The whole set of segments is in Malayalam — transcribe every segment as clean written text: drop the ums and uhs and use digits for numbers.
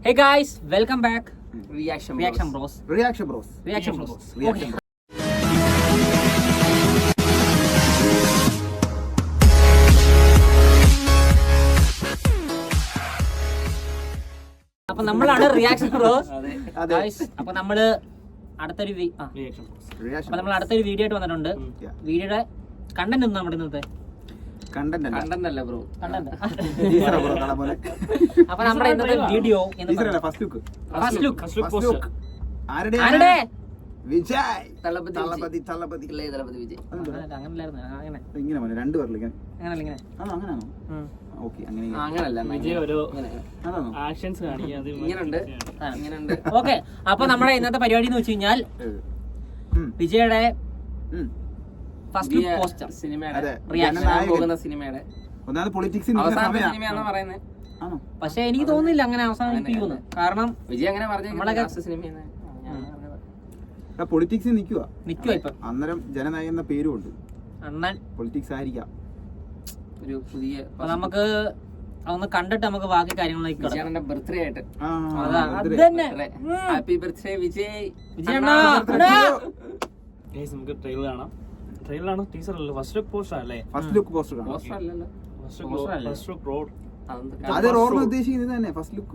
Hey guys, welcome back. Reaction Bros. Okay. അപ്പൊ നമ്മളാണ് റിയാക്ഷൻ ബ്രോസ്. അപ്പൊ നമ്മള് അടുത്തൊരു വീഡിയോ ആയിട്ട് വന്നിട്ടുണ്ട്. വീഡിയോയുടെ കണ്ടന്റ് ഒന്നും നമ്മുടെ ഇന്നത്തെ കണ്ടന്റ് അല്ല ബ്രോ. അപ്പൊ നമ്മുടെ ഇന്നത്തെ വീഡിയോ ഫസ്റ്റ് ലുക്ക് ആരുടെ വിജയ് തലപതി വിജയ് അങ്ങനല്ല. ഓക്കെ, അപ്പൊ നമ്മുടെ ഇന്നത്തെ പരിപാടി എന്ന് വെച്ച് കഴിഞ്ഞാൽ വിജയുടെ ഫസ്റ്റ് ലുക്ക് പോസ്റ്റർ സിനിമയുടെ പക്ഷെ എനിക്ക് തോന്നുന്നില്ല അങ്ങനെ അവസാനിപ്പിക്കുന്നു. കാരണം വിജയ് അങ്ങനെ പറഞ്ഞ സിനിമയാണ്. പൊളിറ്റിക്സിൽ നിൽക്കുക ഇപ്പൊ അന്നേരം ജനനായക എന്ന പേരും ഉണ്ട്. അണ്ണൻ പൊളിറ്റിക്സ് ആയിരിക്കാം ഒരു പുതിയ. നമുക്ക് അതൊന്ന് കണ്ടിട്ട് നമുക്ക് ബാക്കി കാര്യങ്ങളിലേക്ക് വിജയണ്ണന്റെ ബർത്ത്ഡേ ആയിട്ട് ഹാപ്പി ബർത്ത്ഡേ വിജയ്. നമുക്ക് ട്രെയിലർ കാണാം. ട്രെയിലറാണ്, ടീസർ അല്ല, ഫസ്റ്റ് ലുക്ക് പോസ്റ്റർ അല്ലേ? ഫസ്റ്റ് ലുക്ക് പോസ്റ്റർ പോസ്റ്റർ അല്ലല്ലോ, ഫസ്റ്റ് ലുക്ക് റോഡ്. അത് റോഡ് ഉദ്ദേശിക്കുന്നത് തന്നെ ഫസ്റ്റ് ലുക്ക്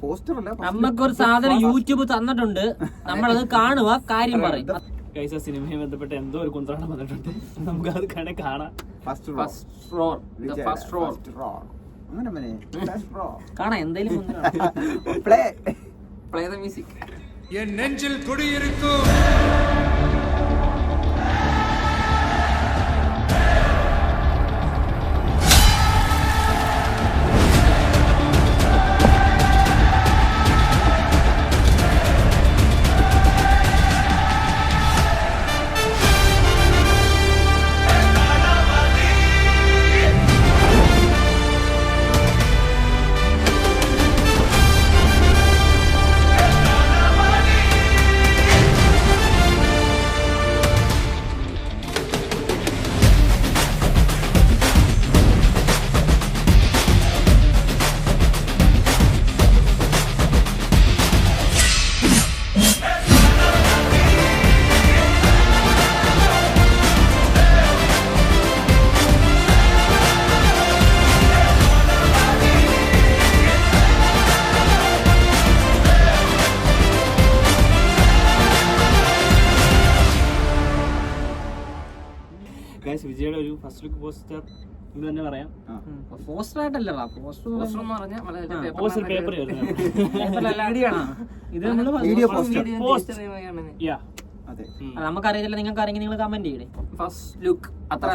പോസ്റ്റർ അല്ല. നമുക്കൊരു സാധനം യൂട്യൂബ് തന്നിട്ടുണ്ട്, നമ്മളത് കാണുക, കാര്യം പറയും. ഗൈസ്, ആ സിനിമയുമായി ബന്ധപ്പെട്ട് എന്തോ ഒരു കുന്ത്രാണം വന്നിട്ടുണ്ട്, നമുക്ക് അത് കാണാം. കാണാം എന്തായാലും പ്ലേ ദ മ്യൂസിക്. என் நெஞ்சில் குடியிருக்கும் വിജയുടെ ഒരു ഫസ്റ്റ് ലുക്ക് പോസ്റ്റർ എന്ന് തന്നെ പറയാം. പോസ്റ്റർ ആയിട്ടല്ല, പോസ്റ്റർ എന്ന് പറഞ്ഞാൽ പോസ്റ്റർ പേപ്പർ ഇത് നമ്മള് നമുക്കറിയില്ല. നിങ്ങൾക്ക് അറിയെങ്കിൽ നിങ്ങൾ കമന്റ് ചെയ്യണേ. ഫസ്റ്റ് ലുക്ക് അത്ര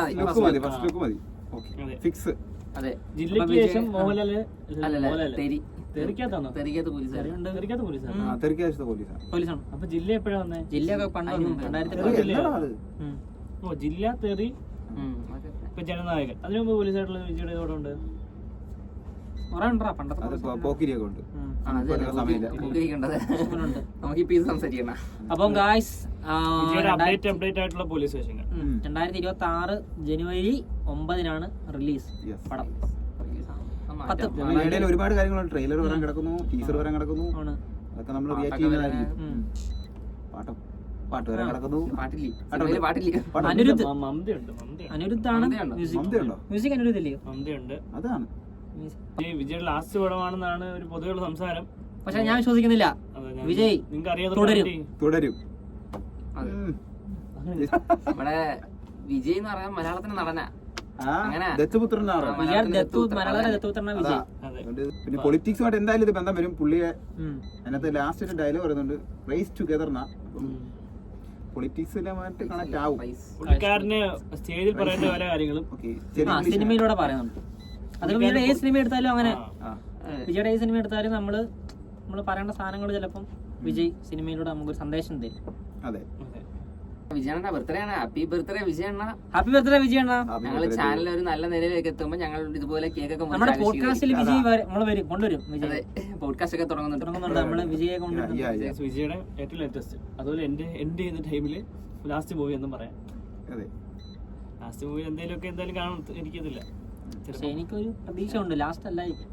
ഫിക്സ്. അതെ, ജില്ലയ്ക്ക് ശേഷം മോഹൻലാല് പോലീസാണ്. അപ്പൊ ജില്ല എപ്പോഴാ വന്നേ? ജില്ലയൊക്കെ പണ്ട് 2010. ഓ, ജില്ല തെറി, ഇപ്പൊ ജനനായകൻ. അതിനു മുമ്പ് പോലീസായിട്ടുള്ള വിജയുടെ കൂടെ ഉണ്ട്. അപ്പം ഗായ്സ്, അപ്ഡേറ്റ് ആയിട്ടുള്ള പോലീസ് സ്റ്റേഷൻ 2026 ജനുവരി 9 റിലീസ് പടം. ഒരുപാട് കാര്യങ്ങളുണ്ട്. ട്രെയിലർ വരാൻ കിടക്കുന്നു, ടീസർ വരാൻ കിടക്കുന്നു. അതൊക്കെ നമ്മൾ റിയാക്ട് ചെയ്യുന്നതായിരിക്കും. പാട്ട് വരാൻ കിടക്കുന്നു. അനിരുദ്ധാണ് മ്യൂസിക്. അനിരുദ്ധല്ലേ? അതാണ് വിജയുടെ ലാസ്റ്റ് പടമാണെന്നാണ് ഒരു പൊതുവെയുള്ള സംസാരം. പക്ഷെ ഞാൻ വിശ്വസിക്കുന്നില്ല. വിജയ് നിങ്ങൾക്ക് അറിയാതെ തുടരും. നമ്മുടെ വിജയ് എന്ന് പറയാൻ മലയാളത്തിന് നടന പിന്നെ പൊളിറ്റിക്സുമായിട്ട് എന്തായാലും ഇത് ബന്ധം വരും. പുള്ളിയെ അതിനകത്ത് ലാസ്റ്റ് ഡയലോഗ് പറയുന്നുണ്ട്, റൈസ് ടുഗദർ. പൊളിറ്റിക്സുമായിട്ട് കണക്ട് ആവും. പുള്ളിക്കാരന് സ്റ്റേജിൽ പറയേണ്ട പല കാര്യങ്ങളും സിനിമയിലൂടെ പറയുന്നുണ്ട്. അത് വിജയുടെ ഏത് സിനിമ എടുത്താലും അങ്ങനെ, വിജയുടെ ഏത് സിനിമ എടുത്താലും നമ്മള് പറയേണ്ട സാധനങ്ങൾ ചിലപ്പം വിജയ് സിനിമയിലൂടെ നമുക്കൊരു സന്ദേശം തരും. അതെ, വിജയണ്ണ ബർത്ത്ഡേ ആണ്. ഹാപ്പി ബർത്ത്ഡേ വിജയണ്ണ. ഹാപ്പി ബർത്ത്ഡേ വിജയണ്ണ. ഞങ്ങൾ ചാനലിൽ ഒരു നല്ല നിലയിലേക്ക് എത്തുമ്പോൾ ഞങ്ങൾ ഇതുപോലെ കേക്കൊക്കെ നമ്മുടെ പോഡ്കാസ്റ്റിൽ വിജയ് കൊണ്ടുവരും. പോഡ്കാസ്റ്റ് ഒക്കെ തുടങ്ങുന്നുണ്ട്. നമ്മള് വിജയെ കൊണ്ടുവരും. വിജയുടെ ഏറ്റവും ലേറ്റസ്റ്റ്, അതുപോലെ എന്റെ ചെയ്യുന്ന ടൈമില് ലാസ്റ്റ് മൂവി എന്നും പറയാം. ലാസ്റ്റ് മൂവി എന്തായാലും കാണാൻ എനിക്കതില്ല. എനിക്കൊരു പ്രതീക്ഷ ഉണ്ട്, ലാസ്റ്റ് അല്ലായിരിക്കും.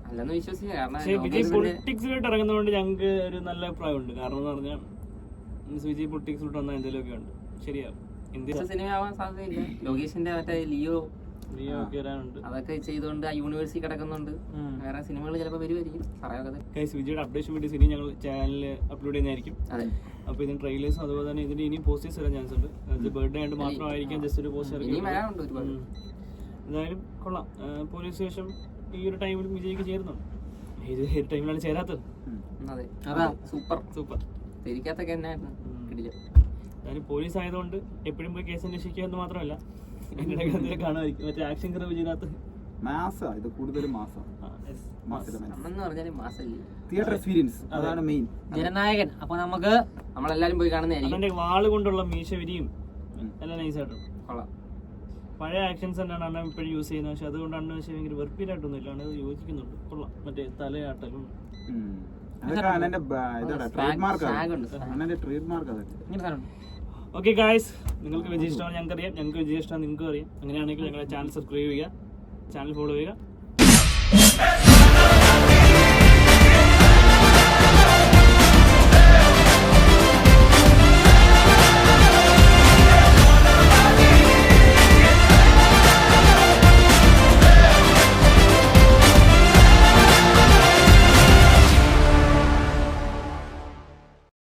അല്ലെന്ന് വിശ്വസിക്കാം. കാരണം പക്ഷേ വിജയ് ലോകേഷിന്റെ- പൊളിറ്റിക്സിലോട്ട് ഇറങ്ങുന്നതുകൊണ്ട് ഞങ്ങൾക്ക് ഒരു നല്ല അഭിപ്രായമുണ്ട്. കാരണം എന്ന് പറഞ്ഞാൽ വിജയ് പൊളിറ്റിക്സിലോട്ട് വന്നാൽ എന്തെങ്കിലുമൊക്കെ ഉണ്ട്. ശരിയാവും. ഇന്ത്യ സിനിമ ആവാൻ സാധ്യതയില്ല. ലോകേഷിന്റെ മറ്റേ ലിയോ ഒക്കെ വരാനുണ്ട്. അതൊക്കെ ചെയ്തുകൊണ്ട് ആ യൂണിവേഴ്സിറ്റി കിടക്കുന്നുണ്ട്. വേറെ സിനിമകൾ ചിലപ്പോൾ വരുമായിരിക്കും, പറയാതെ. ഗൈസ്, വിജയുടെ അപ്ഡേഷൻ വീഡിയോ സിനി ഞങ്ങൾ ചാനലിൽ അപ്ലോഡ് ചെയ്യുന്നതായിരിക്കും. അതെ, അപ്പോൾ ഇതിന് ട്രെയിലേഴ്സും അതുപോലെ തന്നെ ഇതിന്റെ ഇനിയും പോസ്റ്റേഴ്സ് വരാൻ ചാൻസ് ഉണ്ട്. അത് ബർത്ത്ഡേ ആയിട്ട് മാത്രമായിരിക്കും ജസ്റ്റ് ഒരു പോസ്റ്റർ ഇനി വരാനുണ്ട് ഒരുപാട്. എന്തായാലും കൊള്ളാം. പോലീസ് സ്റ്റേഷൻ ഈ ഒരു ടൈമിൽ വിജയ്ക്ക് ചേരുന്നുണ്ട്. ഏത് ടൈമിലാണ് ചേരാത്തത്? അതെ, അതാ സൂപ്പർ സൂപ്പർ. തിരിക്കാത്തൊക്കെ എന്നായിരുന്നു കിടില. എന്തായാലും പോലീസ് ആയതുകൊണ്ട് എപ്പോഴും പോയി കേസ് അന്വേഷിക്കുക എന്ന് മാത്രമല്ല, എന്റെ എന്തെങ്കിലും കാണുമായിരിക്കും. മറ്റേ ആക്ഷൻ കറ വിജയനകത്ത് മാസാ ഇത് കൂടുതലും മാസം അന്നെന്ന് പറഞ്ഞാല് മാസല്ലേ തിയേറ്റർ എക്സ്പീരിയൻസ് അതാണ് മെയിൻ. ജനനായകൻ. അപ്പൊ നമുക്ക് നമ്മളെല്ലാരും പോയി കാണുന്നതായിരിക്കും. അതിന്റെ വാള് കൊണ്ടുള്ള മീശ വിരിയും എല്ലാം നൈസായിട്ടുണ്ട്. കൊള്ളാം. പഴയ ആക്ഷൻസ് തന്നെയാണ് അണ്ണൻ ഇപ്പോഴും യൂസ് ചെയ്യുന്നത്. പക്ഷെ അതുകൊണ്ടാണ് പക്ഷേ ഭയങ്കര വെറുപ്പിലായിട്ടൊന്നും ഇല്ല. അത് യോജിക്കുന്നുണ്ട്. കൊള്ളാം. മറ്റേ തലയാട്ടലും അതൊക്കെ അണ്ണന്റെ ട്രേഡ് മാർക്ക് Swag ഉണ്ട്. അണ്ണന്റെ ട്രേഡ് മാർക്ക് അതൊക്കെ. ഇങ്ങനെ സാധനം ഓക്കെ ഗായ്സ്, നിങ്ങൾക്ക് വിജയ് ഇഷ്ടമാണ് ഞങ്ങൾക്ക് അറിയാം, ഞങ്ങൾക്ക് വിജയ് ഇഷ്ടമാണ് നിങ്ങൾക്കും അറിയാം. അങ്ങനെയാണെങ്കിൽ ഞങ്ങളുടെ ചാനൽ സബ്സ്ക്രൈബ് ചെയ്യുക, ചാനൽ ഫോളോ ചെയ്യുക.